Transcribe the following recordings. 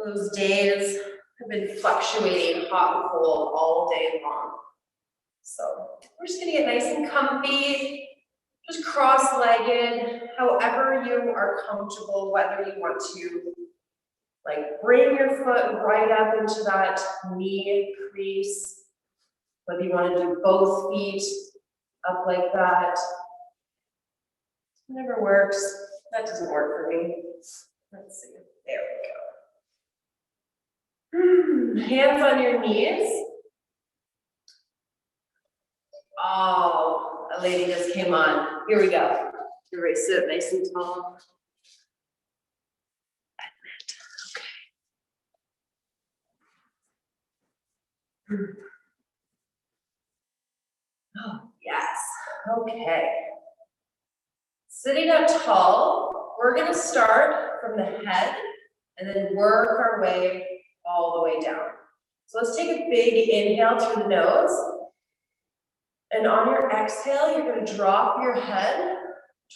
Those days have been fluctuating hot and cold all day long. So we're just gonna get nice and comfy, just cross-legged, however you are comfortable, whether you want to like bring your foot right up into that knee crease, whether you want to do both feet up like that. Never works. That doesn't work for me. Let's see. There we go. Hands on your knees. Oh, a lady just came on. Here we go. Everybody sit up nice and tall. Okay. Oh, yes. Okay. Sitting up tall, we're going to start from the head and then work our way all the way down. So let's take a big inhale through the nose. And on your exhale, you're going to drop your head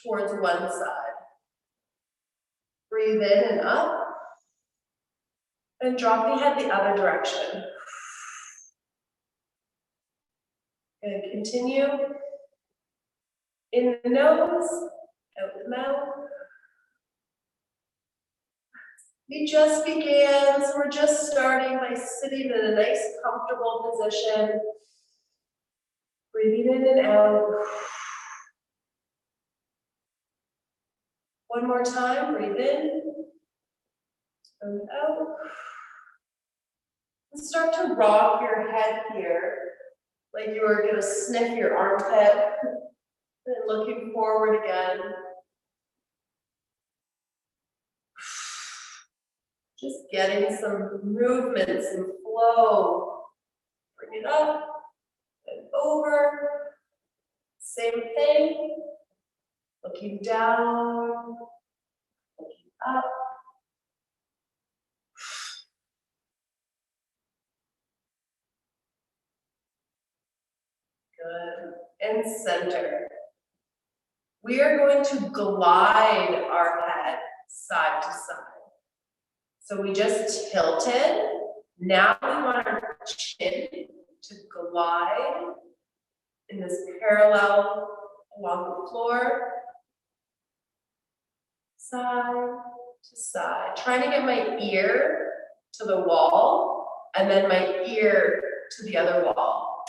towards one side. Breathe in and up. And drop the head the other direction. And continue in the nose, out the mouth. We just began, so we're just starting by sitting in a nice, comfortable position. Breathing in and out. One more time, breathe in and out. And start to rock your head here, like you were going to sniff your armpit, and looking forward again. Just getting some movement, some flow. Bring it up and over. Same thing. Looking down, looking up. Good. And center. We are going to glide our head side to side. So we just tilted. Now we want our chin to glide in this parallel along the floor. Side to side. Trying to get my ear to the wall and then my ear to the other wall.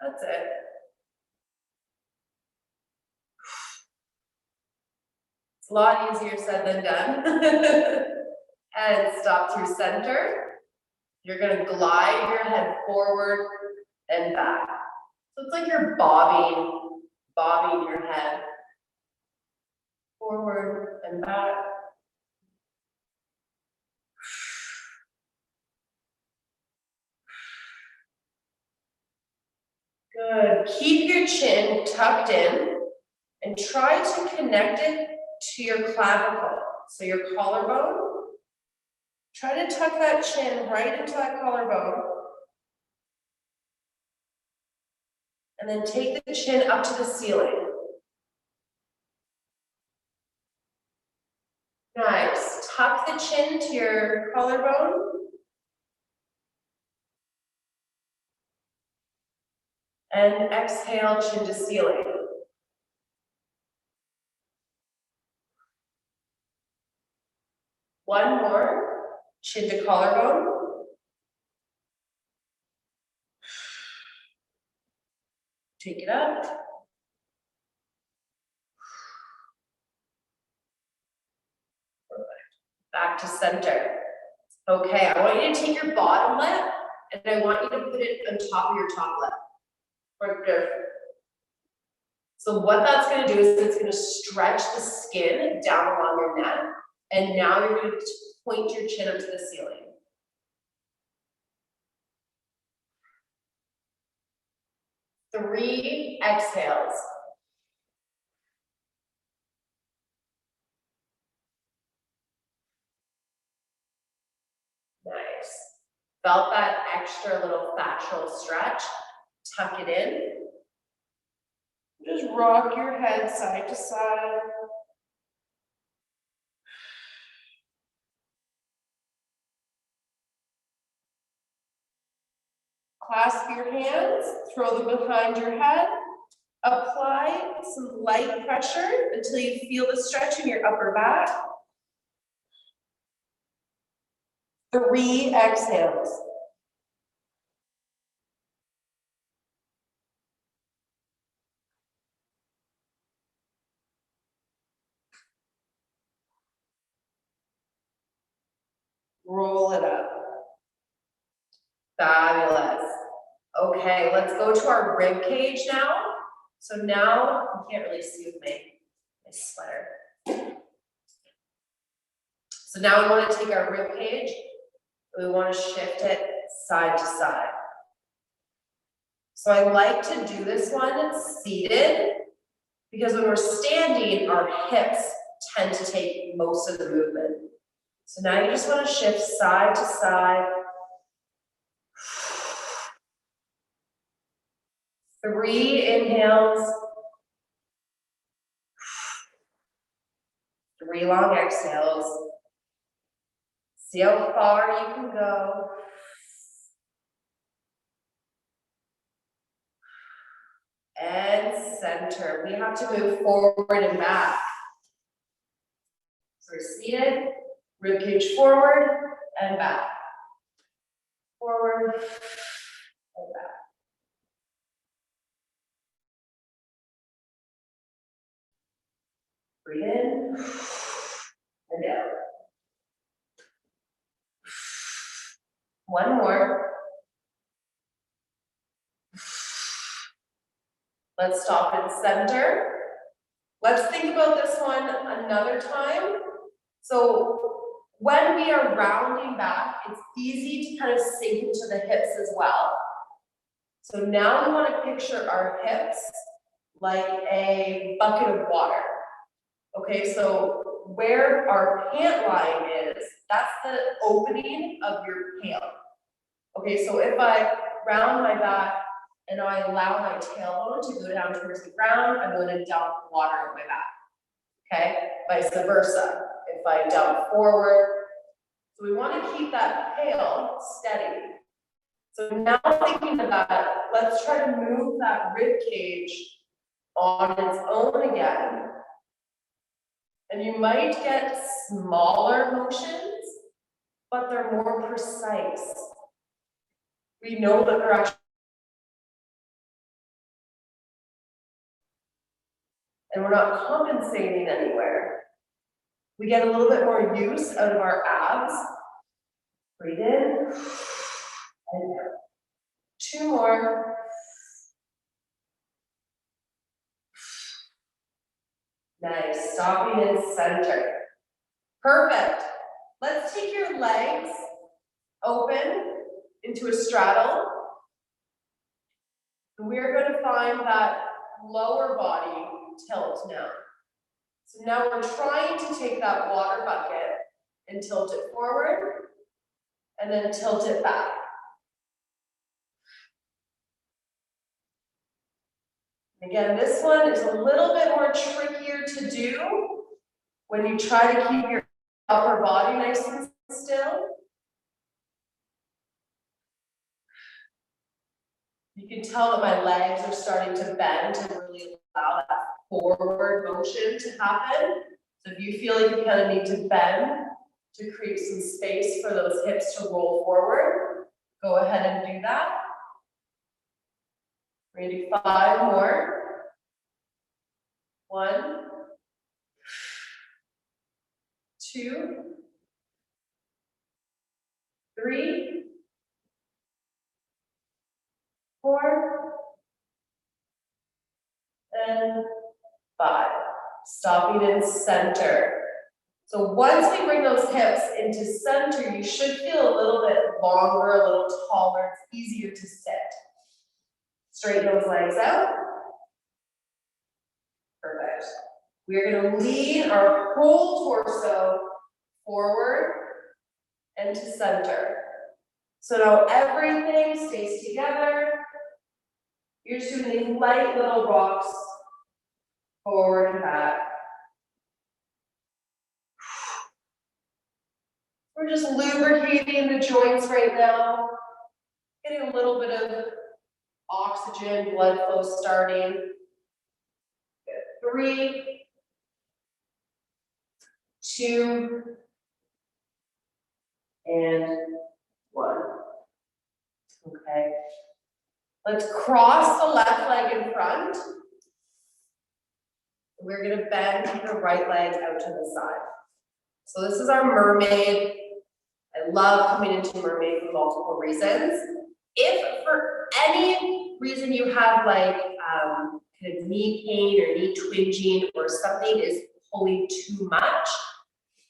That's it. It's a lot easier said than done. And stop through center. You're going to glide your head forward and back. So it's like you're bobbing your head forward and back. Good. Keep your chin tucked in and try to connect it to your clavicle. So your collarbone. Try to tuck that chin right into that collarbone. And then take the chin up to the ceiling. Nice. Tuck the chin to your collarbone. And exhale, chin to ceiling. One more. Chin to collarbone. Take it up. Perfect. Back to center. Okay, I want you to take your bottom lip and I want you to put it on top of your top lip. Right there. So what that's going to do is it's going to stretch the skin down along your neck. And now you're going to point your chin up to the ceiling. Three exhales. Nice. Felt that extra little fascial stretch? Tuck it in. Just rock your head side to side. Clasp your hands, throw them behind your head. Apply some light pressure until you feel the stretch in your upper back. 3 exhales. Roll it up. Fabulous. Okay, let's go to our rib cage now. So now, you can't really see with my sweater. So now we want to take our rib cage, and we want to shift it side to side. So I like to do this one seated, because when we're standing, our hips tend to take most of the movement. So now you just want to shift side to side. 3 inhales. 3 long exhales. See how far you can go. And center. We have to move forward and back. So we're seated, ribcage forward and back. Forward and back. Breathe in and out. One more. Let's stop in center. Let's think about this one another time. So when we are rounding back, it's easy to kind of sink into the hips as well. So now we want to picture our hips like a bucket of water. Okay, so where our pant line is, that's the opening of your pant. Okay, so if I round my back and I allow my tailbone to go down towards the ground, I'm going to dump water on my back. Okay, vice versa. If I dump forward, so we want to keep that pail steady. So now thinking of that, let's try to move that rib cage on its own again. And you might get smaller motions, but they're more precise. We know that they're actually, and we're not compensating anywhere. We get a little bit more use out of our abs. Breathe in and out. 2 more. Nice, stopping in center. Perfect. Let's take your legs open into a straddle. And we're going to find that lower body tilt now. So now we're trying to take that water bucket and tilt it forward, and then tilt it back. Again, this one is a little bit more trickier to do when you try to keep your upper body nice and still. You can tell that my legs are starting to bend to really allow that forward motion to happen. So if you feel like you kind of need to bend to create some space for those hips to roll forward, go ahead and do that. We're going to do 5 more. 1, 2, 3, 4, and 5. Stopping in center. So once we bring those hips into center, you should feel a little bit longer, a little taller. It's easier to sit. Straighten those legs out. Perfect. We're going to lean our whole torso forward and to center. So now everything stays together. You're just doing these light little rocks forward and back. We're just lubricating the joints right now. Getting a little bit of oxygen, blood flow starting. Good. 3, 2, and 1. Okay. Let's cross the left leg in front. We're going to bend the right leg out to the side. So this is our mermaid. I love coming into mermaid for multiple reasons. If for any reason you have like kind of knee pain or knee twinging or something is pulling too much,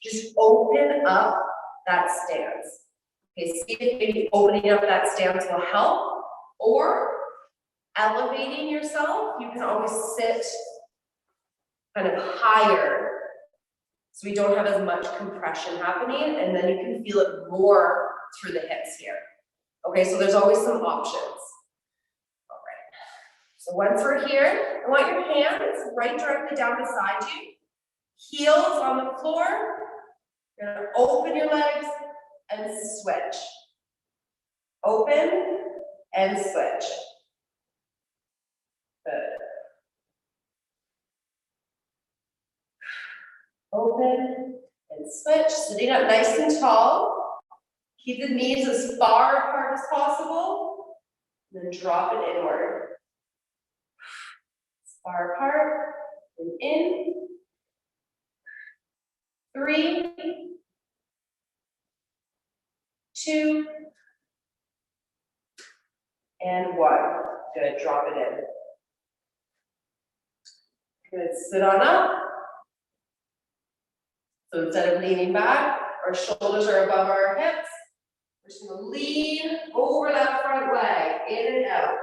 just open up that stance. Okay, see if maybe opening up that stance will help, or elevating yourself. You can always sit kind of higher so we don't have as much compression happening, and then you can feel it more through the hips here. Okay, so there's always some options. All right, so once we're here, I want your hands right directly down beside you, heels on the floor. You're gonna open your legs and switch. Open and switch. Good. Open and switch, sitting up nice and tall. Keep the knees as far apart as possible, and then drop it inward. As far apart, and in. 3, 2, and 1. Good, drop it in. Good, sit on up. So instead of leaning back, our shoulders are above our hips. We're just gonna lean over that front leg, in and out.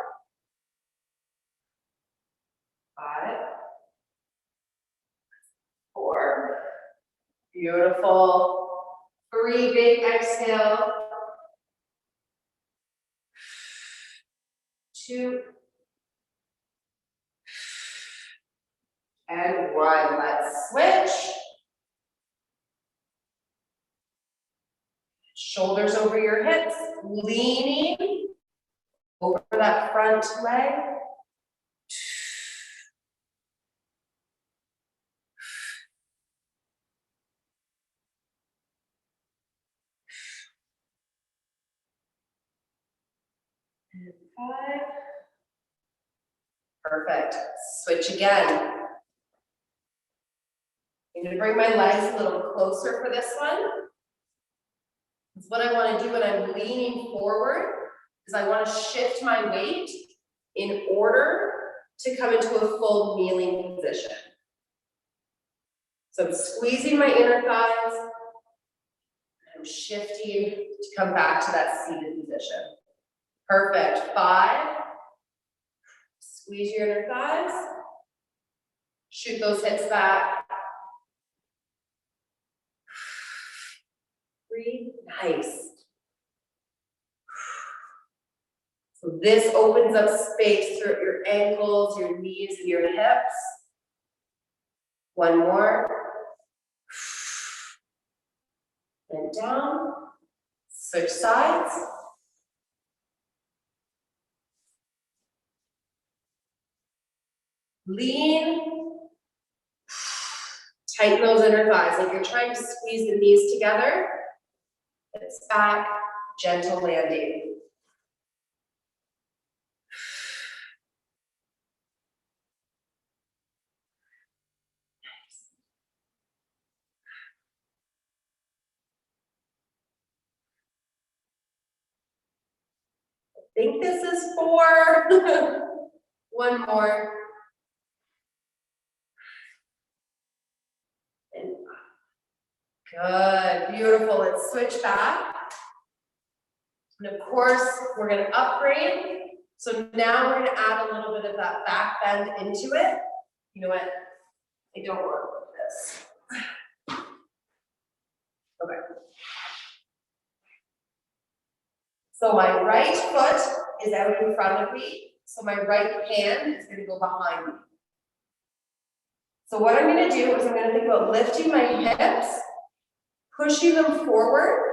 5, 4, beautiful. 3, big exhale. 2, and 1. Let's switch. Shoulders over your hips, leaning over that front leg. And 5. Perfect. Switch again. I'm going to bring my legs a little closer for this one. Because what I want to do when I'm leaning forward is I want to shift my weight in order to come into a full kneeling position. So I'm squeezing my inner thighs, and I'm shifting to come back to that seated position. Perfect. 5. Squeeze your inner thighs. Shoot those hips back. 3. Nice. So this opens up space through your ankles, your knees, and your hips. 1 more. And down. Switch sides. Lean. Tighten those inner thighs like you're trying to squeeze the knees together. Hips back, gentle landing. I think this is 4. 1 more. And good, beautiful. Let's switch back. And of course, we're going to upgrade. So now we're going to add a little bit of that back bend into it. You know what? I don't want this. Okay. So my right foot is out in front of me. So my right hand is going to go behind me. So what I'm going to do is I'm going to think about lifting my hips, pushing them forward,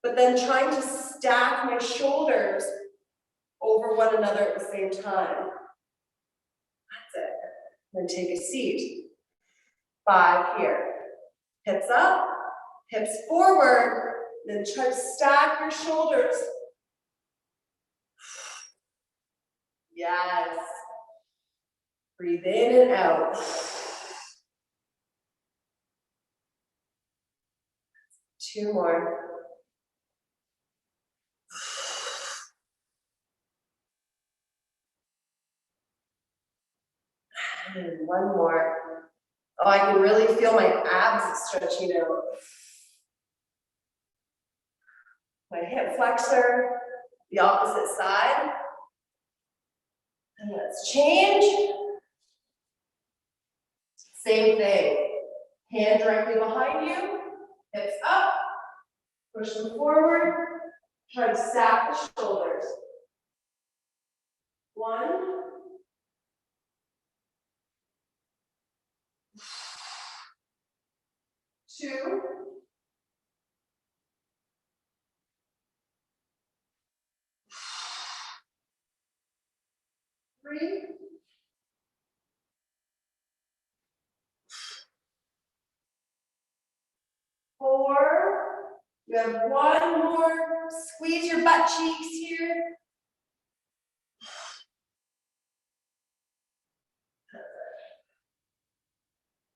but then trying to stack my shoulders over one another at the same time. That's it. Then take a seat. 5 here. Hips up, hips forward, then try to stack your shoulders. Yes. Breathe in and out. 2 more. And 1 more. Oh, I can really feel my abs stretching out. My hip flexor, the opposite side. And let's change. Same thing. Hand directly behind you, hips up, push them forward, try to stack the shoulders. 1, 2, 3, 4. You have 1 more. Squeeze your butt cheeks here.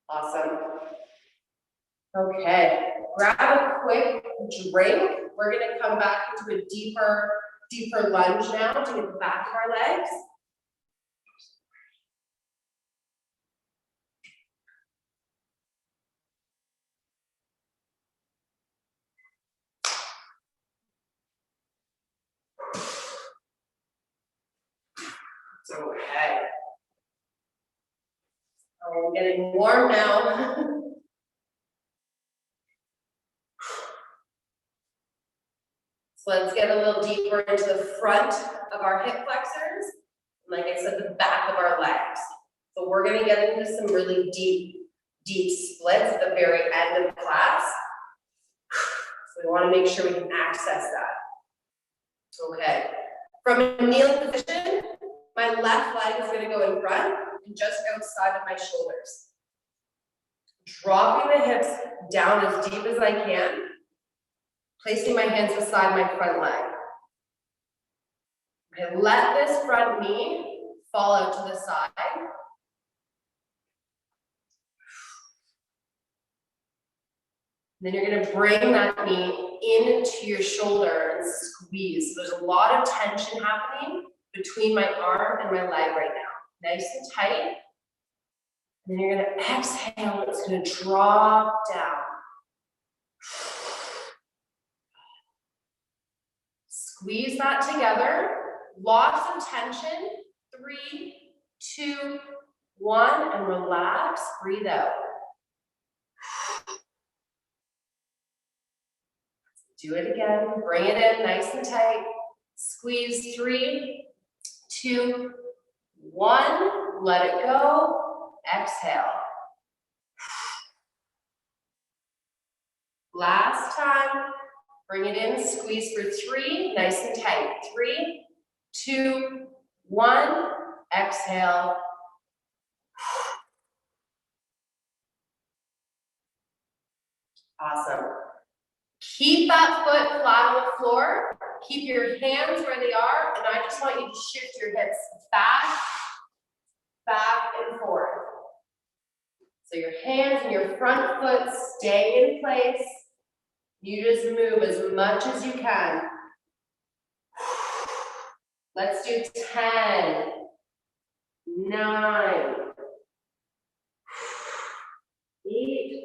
Awesome. Okay, grab a quick drink. We're gonna come back into a deeper lunge now to get the back of our legs. Okay. Oh, we're getting warm now. So let's get a little deeper into the front of our hip flexors. Like I said, the back of our legs. So we're gonna get into some really deep splits at the very end of class. So we wanna make sure we can access that. Okay. From a kneeling position, my left leg is gonna go in front and just outside of my shoulders. Dropping the hips down as deep as I can, placing my hands beside my front leg. Okay, let this front knee fall out to the side. Then you're gonna bring that knee into your shoulder and squeeze. There's a lot of tension happening between my arm and my leg right now. Nice and tight. And then you're gonna exhale, it's gonna drop down. Squeeze that together. Lots of tension. 3, 2, 1, and relax. Breathe out. Do it again. Bring it in nice and tight. Squeeze. 3, 2, 1. Let it go. Exhale. Last time. Bring it in. Squeeze for 3. Nice and tight. 3, 2, 1. Exhale. Awesome. Keep that foot flat on the floor. Keep your hands where they are, and I just want you to shift your hips back and forth. So your hands and your front foot stay in place. You just move as much as you can. Let's do 10, 9, 8,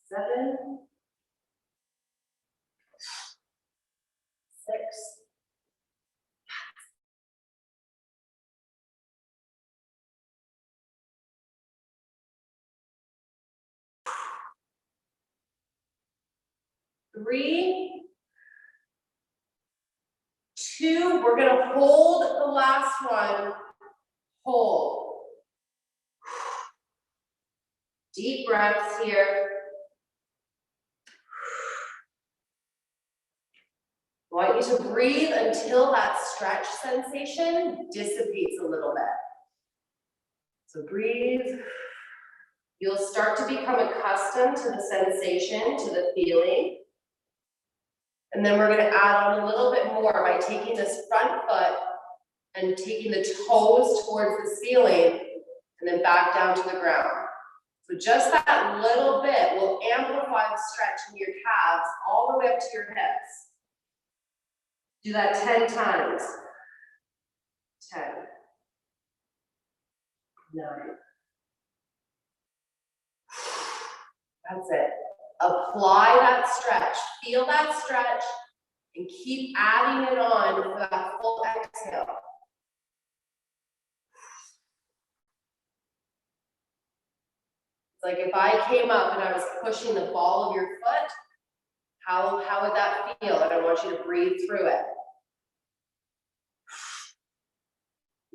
7, 6, 3, 2. We're gonna hold the last one. Hold. Deep breaths here. want you to breathe until that stretch sensation dissipates a little bit. So breathe. You'll start to become accustomed to the sensation, to the feeling. And then we're going to add on a little bit more by taking this front foot and taking the toes towards the ceiling and then back down to the ground. So just that little bit will amplify the stretch in your calves all the way up to your hips. Do that 10 times. 10, 9. That's it. Apply that stretch. Feel that stretch and keep adding it on for that full exhale. It's like if I came up and I was pushing the ball of your foot, how would that feel? And I want you to breathe through it.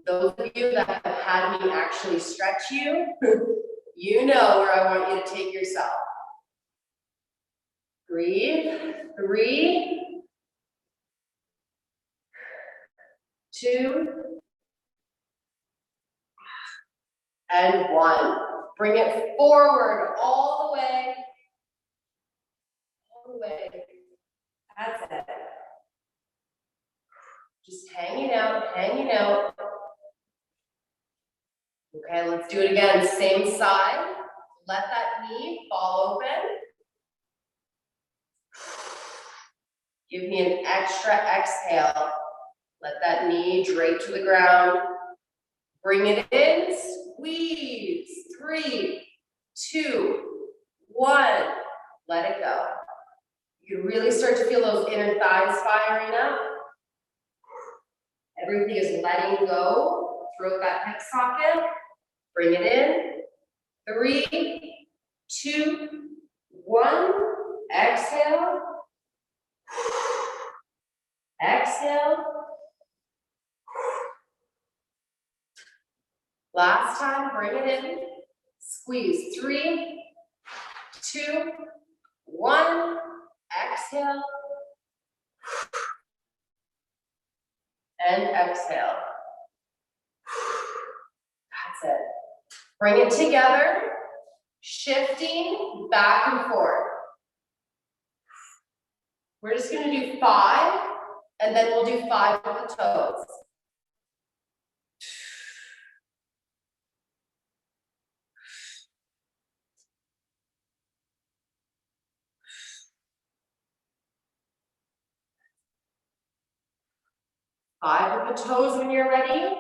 Those of you that have had me actually stretch you, you know where I want you to take yourself. Breathe. 3, 2, and 1. Bring it forward all the way. All the way. That's it. Just hanging out, hanging out. Okay, let's do it again. Same side. Let that knee fall open. Give me an extra exhale. Let that knee drape to the ground. Bring it in. Squeeze. 3, 2, 1. Let it go. You can really start to feel those inner thighs firing up. Everything is letting go throughout that hip socket. Bring it in. 3, 2, 1. Exhale. Exhale. Last time, bring it in. Squeeze. 3, 2, 1. Exhale. And exhale. That's it. Bring it together, shifting back and forth. We're just going to do 5, and then we'll do 5 with the toes. Five with the toes when you're ready.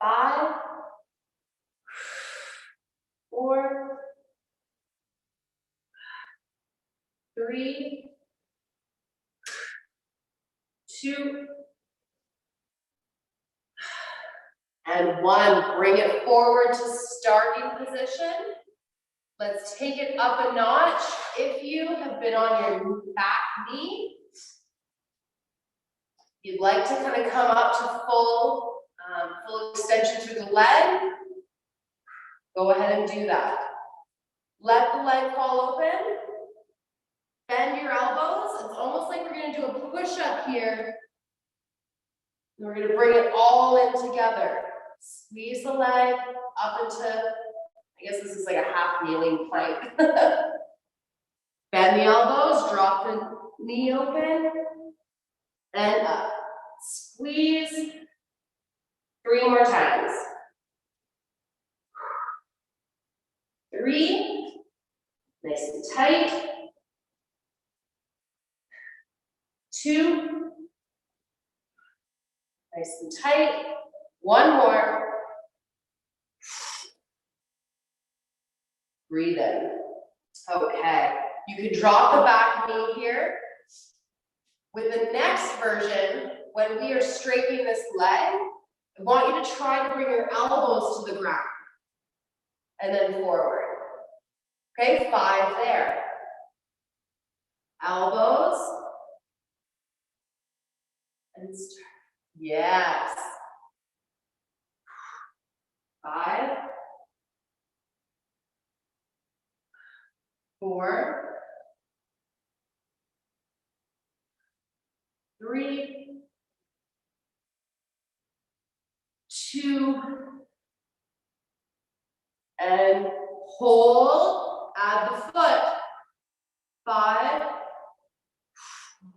5, 4, 3, 2, and 1. Bring it forward to starting position. Let's take it up a notch. If you have been on your back knee, you'd like to kind of come up to full extension through the leg, go ahead and do that. Let the leg fall open. Bend your elbows. It's almost like we're going to do a push-up here. And we're going to bring it all in together. Squeeze the leg up into, I guess this is like a half kneeling plank. Bend the elbows, drop the knee open, and up. Squeeze. 3 more times. 3, nice and tight. 2, nice and tight. 1 more. Breathe in. Okay, you can drop the back knee here. With the next version, when we are straightening this leg, I want you to try to bring your elbows to the ground and then forward. Okay, 5 there. Elbows. And start. Yes. 5, 4, 3, 2, and hold, add the foot. 5,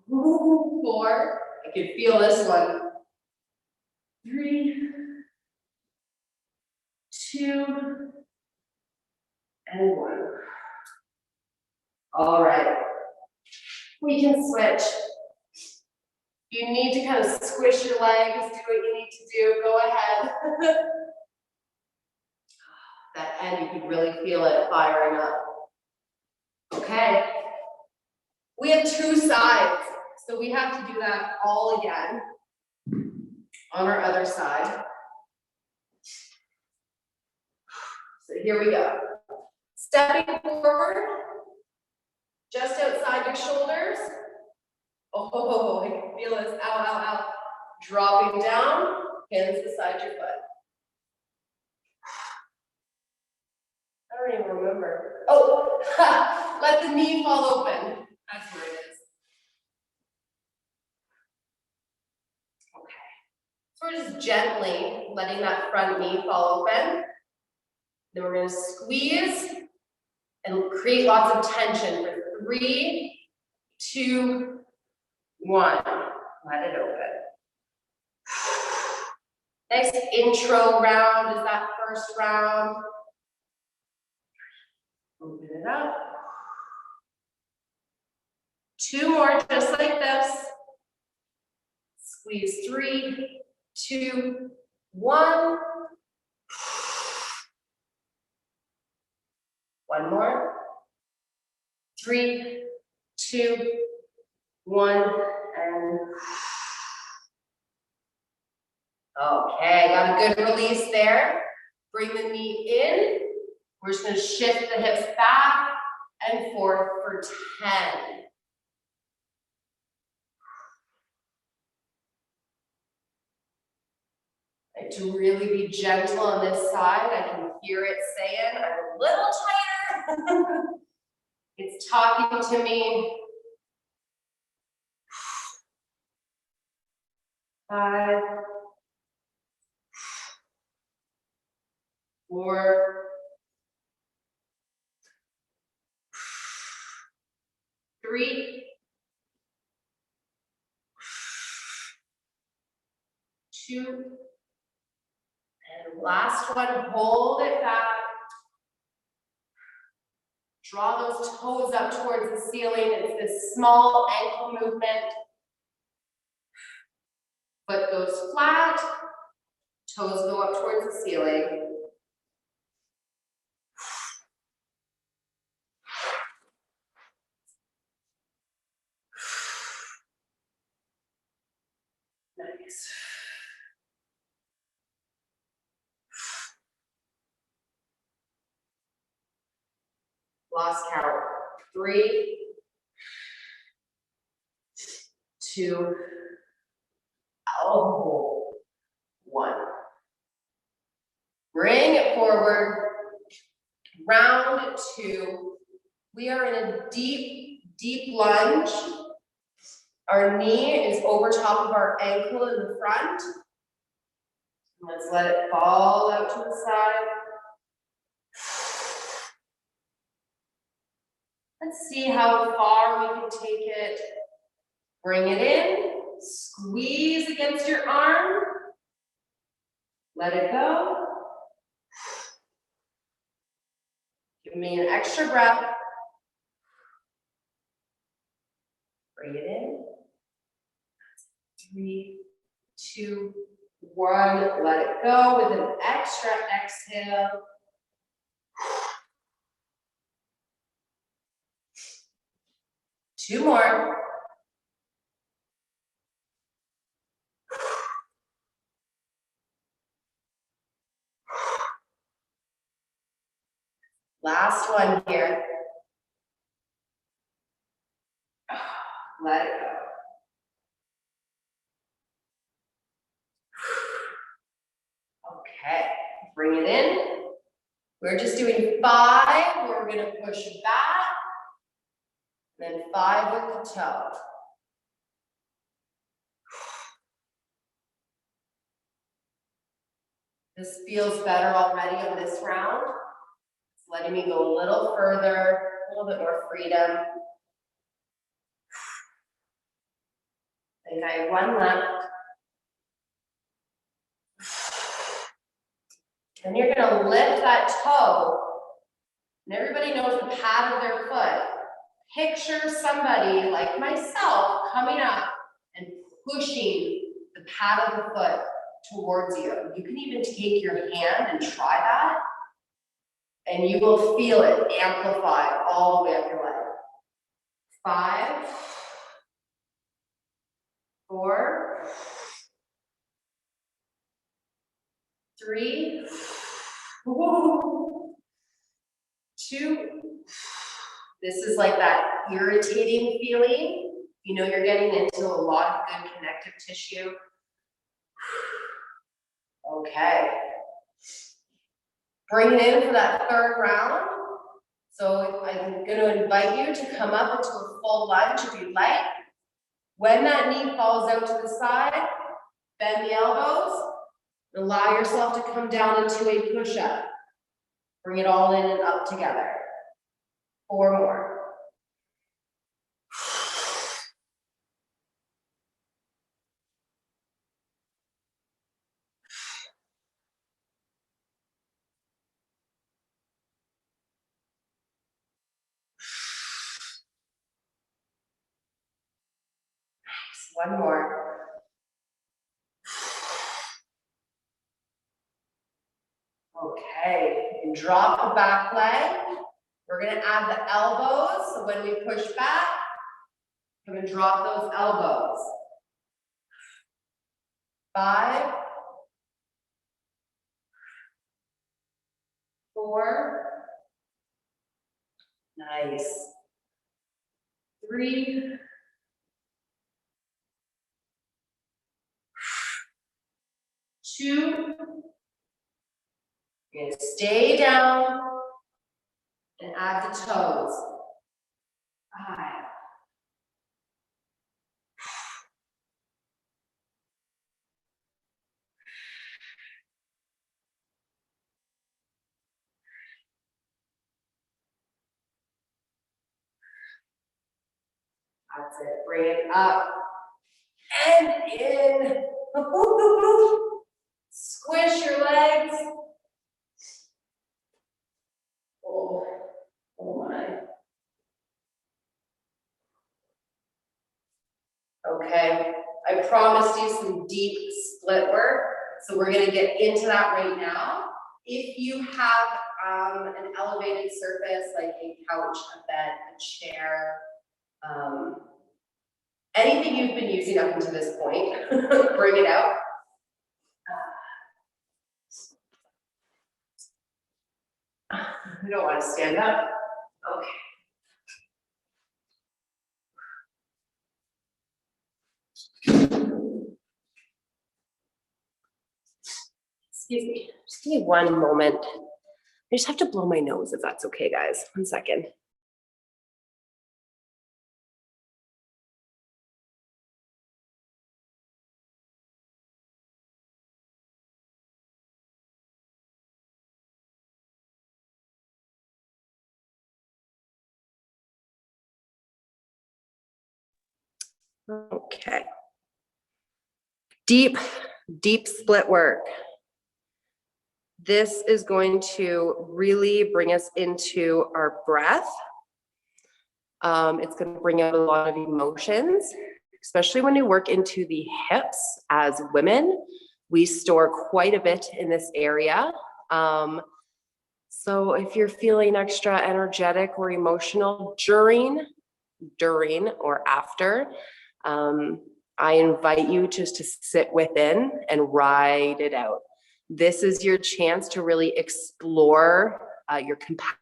4, I can feel this one. 3, 2, and 1. All right, we can switch. You need to kind of squish your legs, do what you need to do, go ahead. That end, you could really feel it firing up. Okay. We have 2 sides, so we have to do that all again on our other side. So here we go. Stepping forward, just outside your shoulders. Oh, I can feel this, ow, ow, ow. Dropping down, hands beside your foot. I don't even remember. Oh, let the knee fall open. That's where it is. Okay. So we're just gently letting that front knee fall open. Then we're going to squeeze and create lots of tension for 3, 2, 1. Let it open. Nice intro round is that first round. Open it up. 2 more just like this. Squeeze 3, 2, 1. 1 more. 3, 2, 1, and okay, got a good release there. Bring the knee in. We're just going to shift the hips back and forth for 10. Right, to really be gentle on this side, I can hear it saying, I'm a little tighter. It's talking to me. 5, 4, 3, 2, and last one, hold it back. Draw those toes up towards the ceiling. It's this small ankle movement. Foot goes flat, toes go up towards the ceiling. Nice. Lost count. 3, 2, 1. Bring it forward. Round 2. We are in a deep, deep lunge. Our knee is over top of our ankle in the front. Let's let it fall out to the side. Let's see how far we can take it. Bring it in, squeeze against your arm. Let it go. Give me an extra breath. Bring it in. 3, 2, 1. Let it go with an extra exhale. Two more. Last one here. Let it go. Okay, bring it in. We're just doing 5, where we're going to push back, then 5 with the toe. This feels better already on this round. It's letting me go a little further, a little bit more freedom. I think I have one left. Then you're gonna lift that toe, and everybody knows the pad of their foot. Picture somebody like myself coming up and pushing the pad of the foot towards you. You can even take your hand and try that, and you will feel it amplify all the way up your leg. 5, 4, 3, 2. This is like that irritating feeling. You know, you're getting into a lot of good connective tissue. Okay. Bring it in for that third round. So I'm going to invite you to come up into a full lunge if you'd like. When that knee falls out to the side, bend the elbows. Allow yourself to come down into a push-up. Bring it all in and up together. 4 more. One more. Okay, and drop the back leg. We're gonna add the elbows, so when we push back, come and drop those elbows. 5, 4, nice. 3, 2, you're gonna stay down and add the toes. 5, that's it, bring it up and in. Squish your legs. Oh, oh my. Okay, I promised you some deep split work, so we're gonna get into that right now. If you have an elevated surface like a couch, a bed, a chair, anything you've been using up until this point, bring it out. I don't want to stand up. Okay. Excuse me, just give me one moment. I just have to blow my nose if that's okay, guys. 1 second. Okay. Deep split work. This is going to really bring us into our breath. It's going to bring out a lot of emotions, especially when you work into the hips. As women, we store quite a bit in this area. So if you're feeling extra energetic or emotional during or after, I invite you just to sit within and ride it out. This is your chance to really explore your capacity.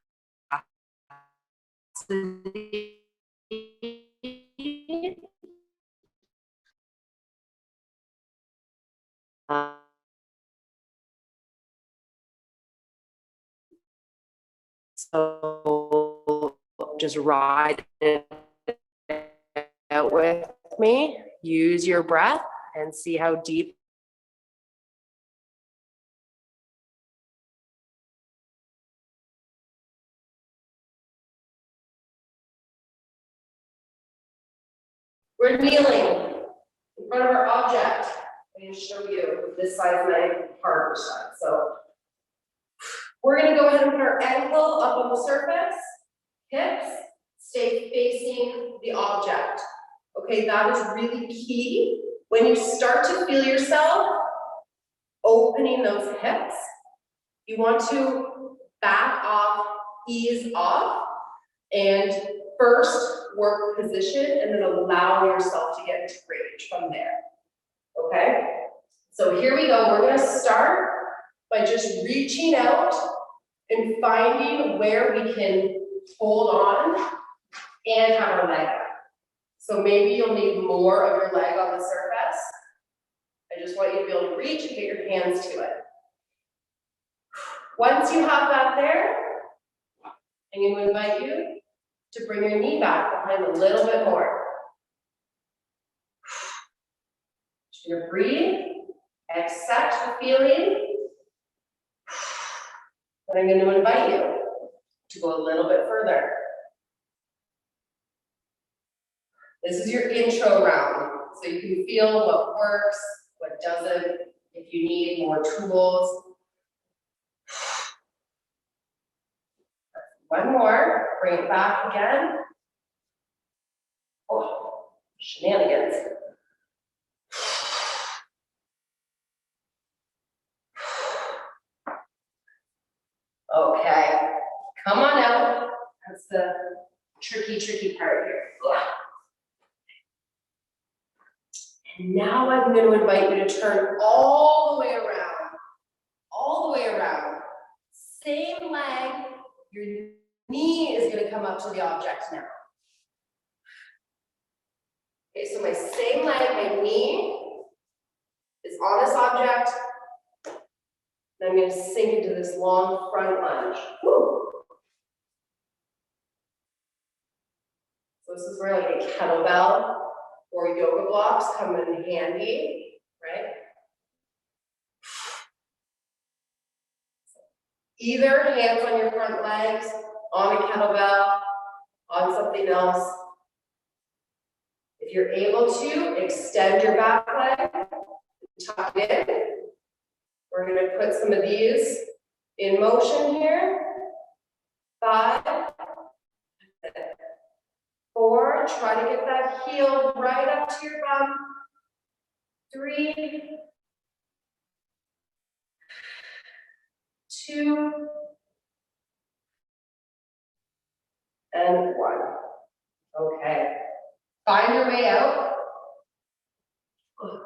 So just ride it out with me. Use your breath and see how deep We're kneeling in front of our object. I'm going to show you this side is my harder side. So we're going to go ahead and put our ankle up on the surface, hips stay facing the object. Okay, that is really key. When you start to feel yourself opening those hips, you want to back off, ease off, and first work position and then allow yourself to get into range from there. Okay? So here we go. We're going to start by just reaching out and finding where we can hold on and have our leg up. So maybe you'll need more of your leg on the surface. I just want you to be able to reach and get your hands to it. Once you have that there, I'm going to invite you to bring your knee back behind a little bit more. Just going to breathe, accept the feeling, and I'm going to invite you to go a little bit further. This is your intro round, so you can feel what works, what doesn't, if you need more tools. One more, bring it back again. Oh, shenanigans. Okay, come on out. That's the tricky part here. And now I'm going to invite you to turn all the way around. All the way around. Same leg. Your knee is going to come up to the object now. Okay, so my same leg, my knee is on this object. And I'm going to sink into this long front lunge. Woo. So this is where like a kettlebell or yoga blocks come in handy, right? Either hands on your front legs, on a kettlebell, on something else. If you're able to, extend your back leg, tuck it in. We're going to put some of these in motion here. 5, 4, try to get that heel right up to your bum. 3, 2, and 1. Okay. Find your way out. Oh,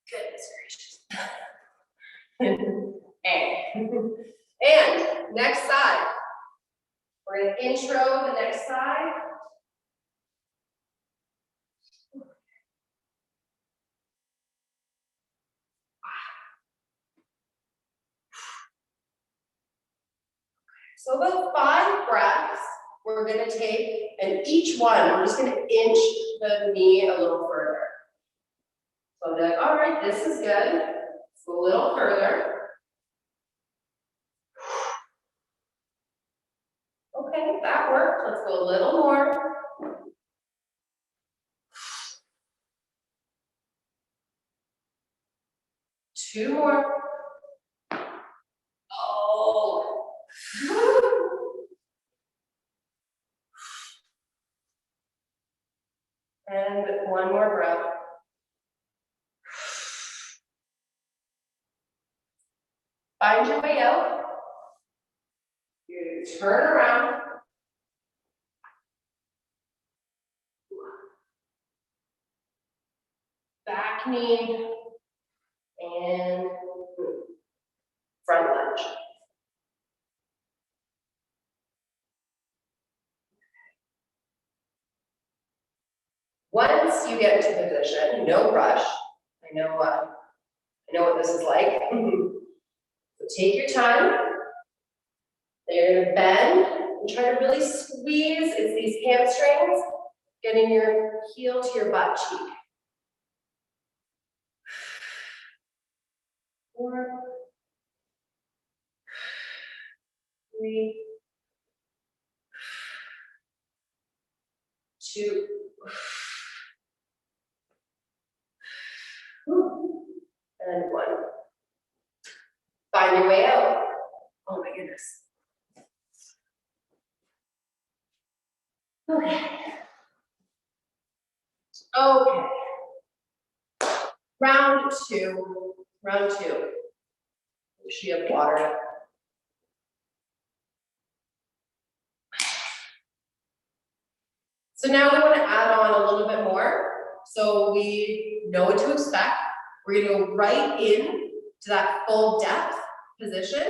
goodness gracious. and next side. We're going to intro the next side. So about 5 breaths we're going to take, and each one we're just going to inch the knee a little further. So I'll be like, all right, this is good. Let's go a little further. Okay, that worked. Let's go a little more. Two more. Oh. And one more breath. Find your way out. You turn around. Back knee and front lunge. Once you get into position, no rush. I know what this is like. So take your time. Then you're going to bend and try to really squeeze. It's these hamstrings getting your heel to your butt cheek. 4, 3, 2, Find your way out. Oh my goodness. Okay. Okay. Round two. Round two. Make sure you have water. So now we want to add on a little bit more. So we know what to expect. We're going to go right in to that full depth position.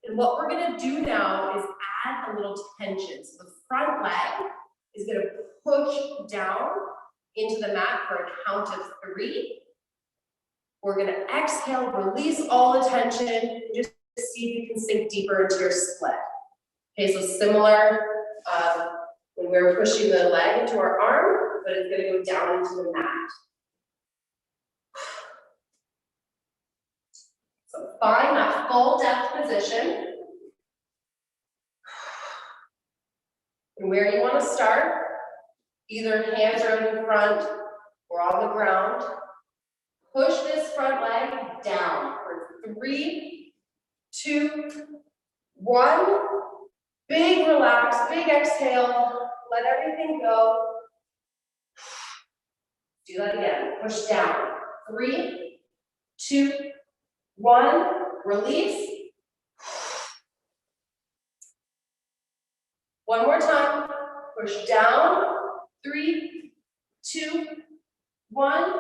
And what we're going to do now is add a little tension. So the front leg is going to push down into the mat for a count of 3. We're going to exhale, release all the tension, and just see if you can sink deeper into your split. Okay, so similar when we're pushing the leg into our arm, but it's going to go down into the mat. So find that full depth position. And where you want to start, either hands are in front or on the ground. Push this front leg down for 3, 2, 1. Big relax, big exhale. Let everything go. Do that again. Push down. 3, 2, 1. Release. One more time. Push down. 3, 2, 1.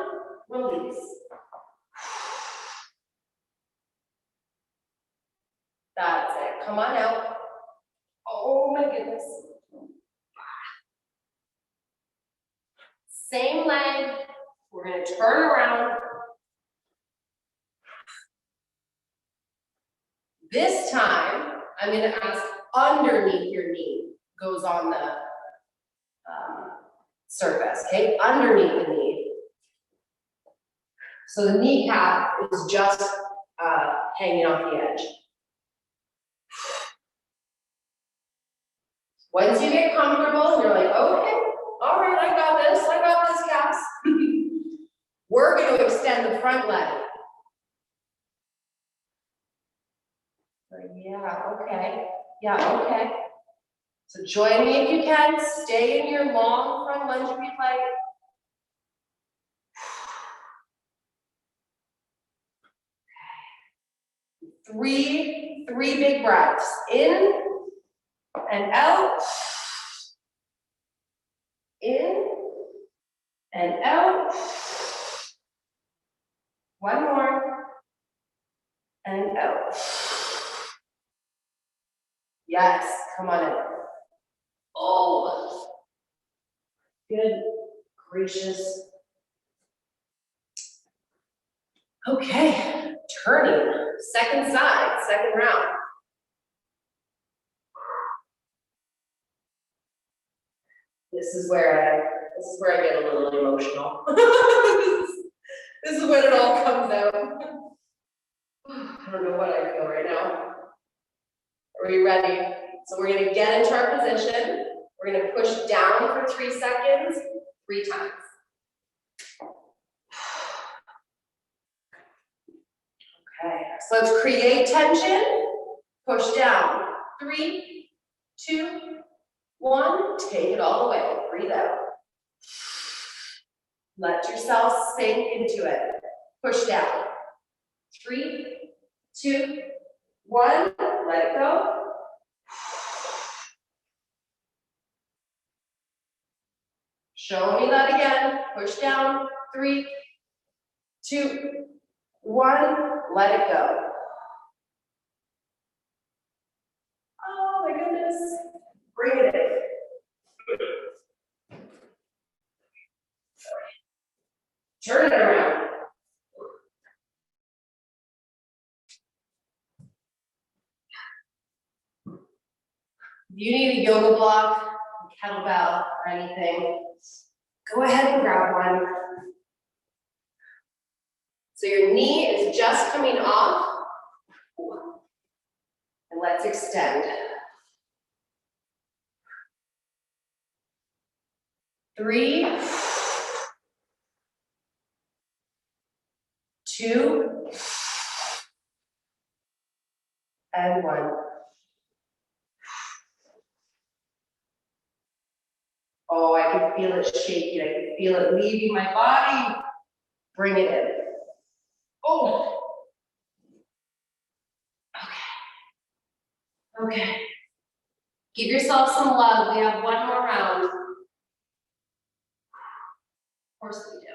Release. That's it. Come on out. Oh my goodness. Same leg. We're going to turn around. This time, I'm going to ask underneath your knee goes on the surface, okay? Underneath the knee. So the kneecap is just hanging off the edge. Once you get comfortable, you're like, okay, all right, I got this, Cass. We're going to extend the front leg. Yeah, okay. So join me if you can. Stay in your long front lunge if you'd like. Three big breaths. In and out. In and out. One more. And out. Yes, come on in. Oh, good gracious. Okay, turning. Second side, second round. This is where I get a little emotional. This is when it all comes out. I don't know what I feel right now. Are we ready? So we're going to get into our position. We're going to push down for 3 seconds, 3 times. Okay, so let's create tension. Push down. 3, 2, 1. Take it all the way. Breathe out. Let yourself sink into it. Push down. 3, 2, 1. Let it go. Show me that again. Push down. 3, 2, 1. Let it go. Oh my goodness. Bring it in. Turn it around. If you need a yoga block, a kettlebell, or anything, go ahead and grab one. So your knee is just coming off. And let's extend. 3, 2, And 1. Oh, I can feel it shaking. I can feel it leaving my body. Bring it in. Oh. Okay. Okay. Give yourself some love. We have 1 more round. Of course we do.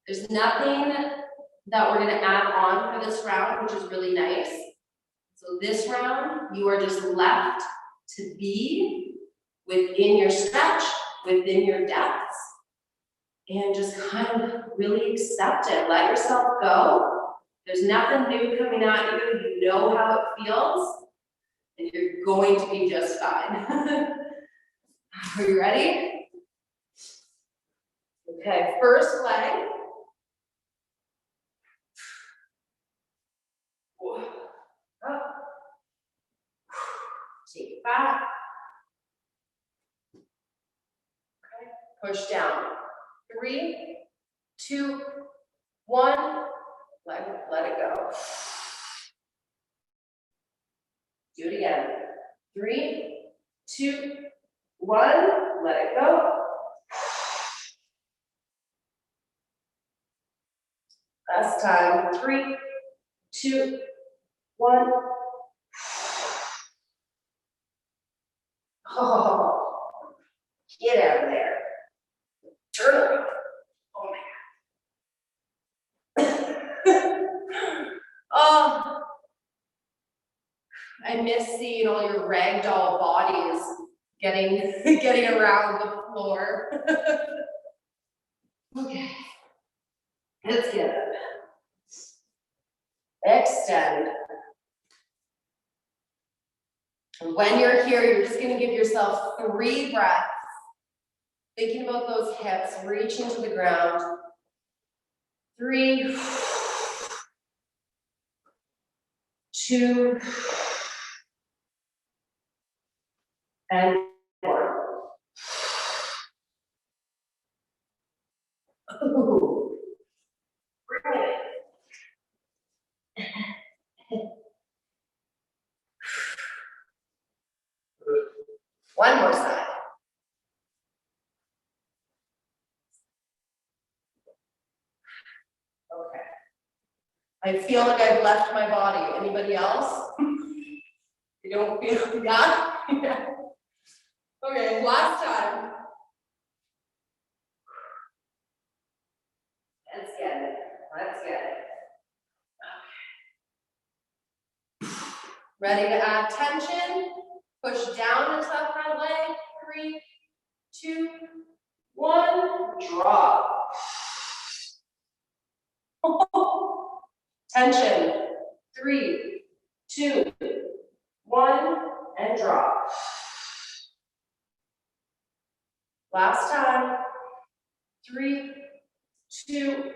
There's nothing that we're going to add on for this round, which is really nice. So this round, you are just left to be within your stretch, within your depths, and just kind of really accept it. Let yourself go. There's nothing new coming at you. You know how it feels, and you're going to be just fine. Are you ready? Okay, first leg. Up. Take it back. Okay. Push down. 3, 2, 1. Let it go. Do it again. 3, 2, 1. Let it go. Last time. 3, 2, 1. Oh, get out of there. Turn around. Oh my God. Oh, I miss seeing all your ragdoll bodies getting around the floor. Okay, let's get up. Extend. And when you're here, you're just going to give yourself 3 breaths. Thinking about those hips, reaching to the ground. 3, 2, and 1. Ooh. Bring it. One more side. Okay. I feel like I've left my body. Anybody else? You don't feel, yeah? Yeah. Okay, last time. Let's get it. Let's get it. Okay. Ready to add tension? Push down into that front leg. 3, 2, 1. Drop. Tension. 3, 2, 1, and drop. Last time. 3, 2,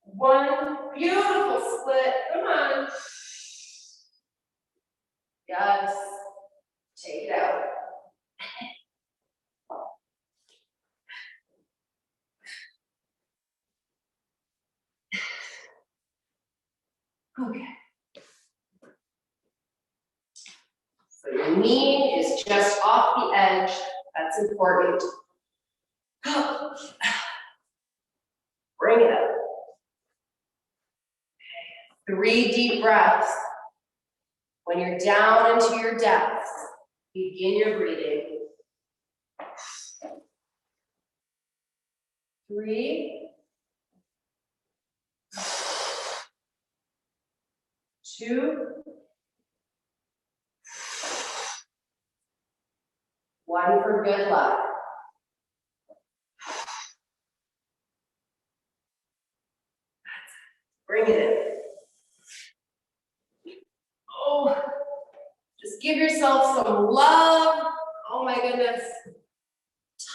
1. Beautiful split. Come on. Yes. Take it out. Okay. So your knee is just off the edge. That's important. Bring it up. 3 deep breaths. When you're down into your depths, begin your breathing. 3, 2, 1 for good luck. Bring it in. Oh, just give yourself some love. Oh my goodness.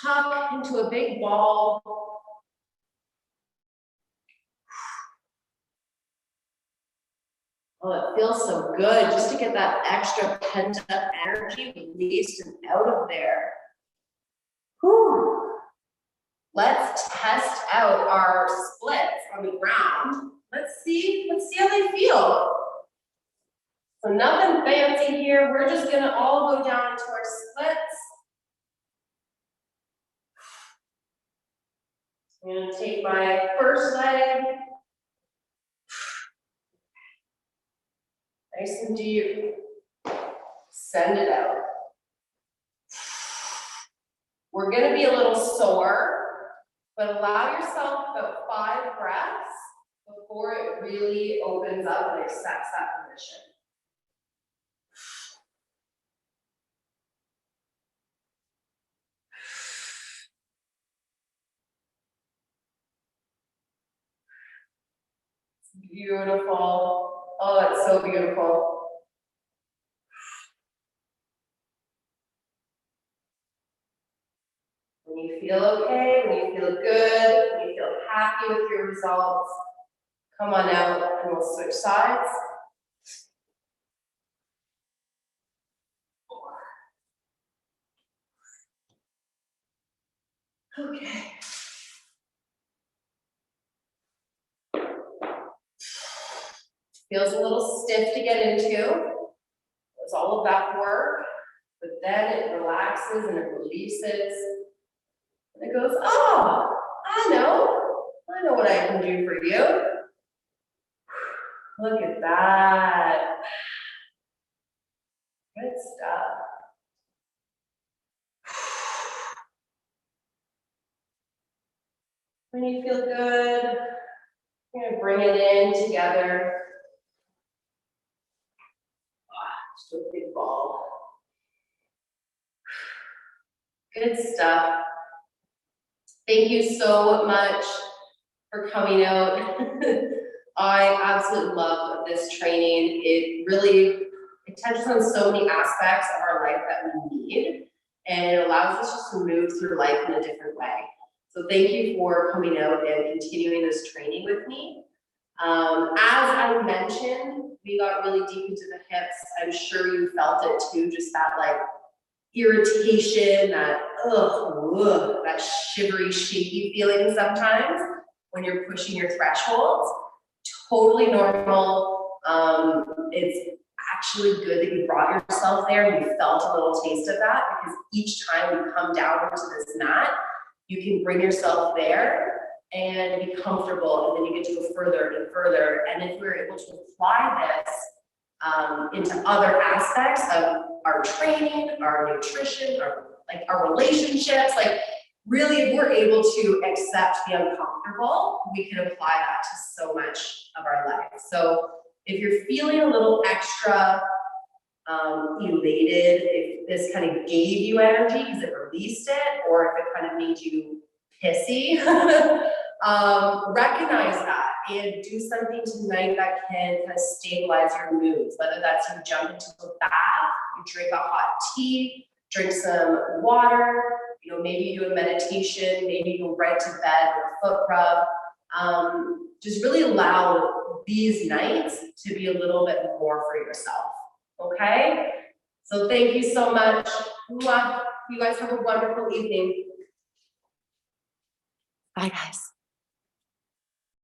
Tuck into a big ball. Oh, it feels so good just to get that extra pent up energy released and out of there. Whew. Let's test out our splits on the ground. Let's see how they feel. So nothing here, we're just gonna all go down into our splits. I'm gonna take my first leg. Nice and deep. Send it out. We're gonna be a little sore, but allow yourself about 5 breaths before it really opens up and accepts that position. Beautiful. Oh, it's so beautiful. When you feel okay, when you feel good, when you feel happy with your results, come on out and we'll switch sides. Okay. Feels a little stiff to get into. It's all of that work, but then it relaxes and it releases. And it goes, oh, I know what I can do for you. Look at that. Good stuff. When you feel good, you're gonna bring it in together. Just a big ball. Good stuff. Thank you so much for coming out. I absolutely love this training. It touches on so many aspects of our life that we need, and it allows us just to move through life in a different way. So thank you for coming out and continuing this training with me. As I mentioned, we got really deep into the hips. I'm sure you felt it too, just that like irritation, that that shivery, shaky feeling sometimes when you're pushing your thresholds. Totally normal. It's actually good that you brought yourself there and you felt a little taste of that, because each time you come down into this mat, you can bring yourself there and be comfortable, and then you get to go further and further. And if we're able to apply this into other aspects of our training, our nutrition, our relationships, like really, if we're able to accept the uncomfortable, we can apply that to so much of our life. So if you're feeling a little extra elated, if this kind of gave you energy because it released it, or if it kind of made you pissy, recognize that and do something tonight that can kind of stabilize your moods, whether that's you jump into a bath, you drink a hot tea, drink some water, maybe you do a meditation, maybe you go right to bed with a foot rub. Just really allow these nights to be a little bit more for yourself, okay? So thank you so much. You guys have a wonderful evening. Bye, guys.